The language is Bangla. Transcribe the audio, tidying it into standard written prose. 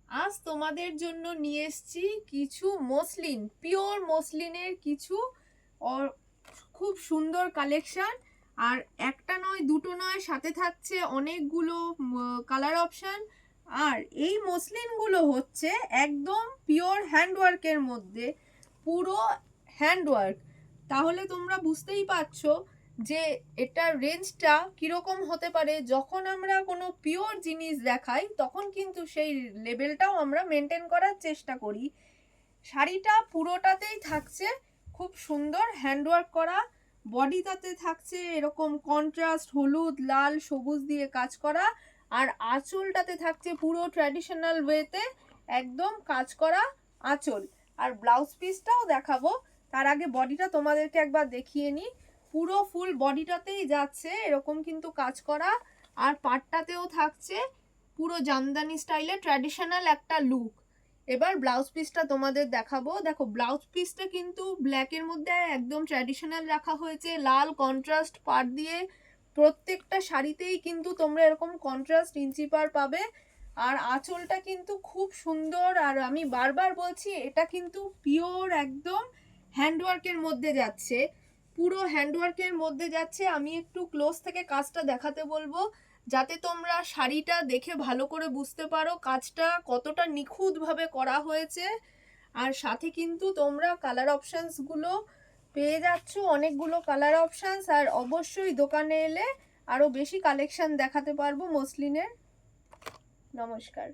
আজ তোমাদের জন্য নিয়ে এসেছি কিছু মসলিন, পিওর মসলিনের কিছু খুব সুন্দর কালেকশন। আর একটা নয়, দুটো নয়, সাথে থাকছে অনেকগুলো কালার অপশন। আর এই মসলিনগুলো হচ্ছে একদম পিওর হ্যান্ডওয়ার্কের মধ্যে, পুরো হ্যান্ডওয়ার্ক। তাহলে তোমরা বুঝতেই পারছো যে এটার রেঞ্জটা কিরকম হতে পারে। যখন আমরা কোনো পিওর জিনিস দেখাই তখন কিন্তু সেই লেভেলটাও আমরা মেনটেন করার চেষ্টা করি। শাড়িটা পুরোটাতেই থাকছে খুব সুন্দর হ্যান্ডওয়ার্ক করা, বডিটাতে থাকছে এরকম কন্ট্রাস্ট হলুদ লাল সবুজ দিয়ে কাজ করা, আর আঁচলটাতে থাকছে পুরো ট্র্যাডিশনাল ওয়েতে একদম কাজ করা আঁচল। আর ব্লাউজ পিসটাও দেখাবো, তার আগে বডিটা তোমাদেরকে একবার দেখিয়ে নিই। পুরো ফুল বডিটাতেই যাচ্ছে এরকম কিন্তু কাজ করা, আর পাটটাতেও থাকছে পুরো জামদানি স্টাইলে ট্র্যাডিশনাল একটা লুক। এবার ব্লাউজ পিসটা তোমাদের দেখাবো। দেখো ব্লাউজ পিসটা কিন্তু ব্ল্যাকের মধ্যে একদম ট্র্যাডিশনাল রাখা হয়েছে, লাল কন্ট্রাস্ট পাড় দিয়ে। প্রত্যেকটা শাড়িতেই কিন্তু তোমরা এরকম কন্ট্রাস্ট ইঞ্চি পাড় পাবে। আর আঁচলটা কিন্তু খুব সুন্দর, আর আমি বারবার বলছি এটা কিন্তু পিওর একদম হ্যান্ডওয়ার্কের মধ্যে যাচ্ছে, পুরো হ্যান্ডওয়ার্কের মধ্যে যাচ্ছে। আমি একটু ক্লোজ থেকে কাজটা দেখাতে বলবো যাতে তোমরা শাড়িটা দেখে ভালো করে বুঝতে পারো কাজটা কতটা নিখুঁতভাবে করা হয়েছে। আর সাথে কিন্তু তোমরা কালার অপশানসগুলো পেয়ে যাচ্ছ, অনেকগুলো কালার অপশানস। আর অবশ্যই দোকানে এলে আরও বেশি কালেকশন দেখাতে পারবো মসলিনের। নমস্কার।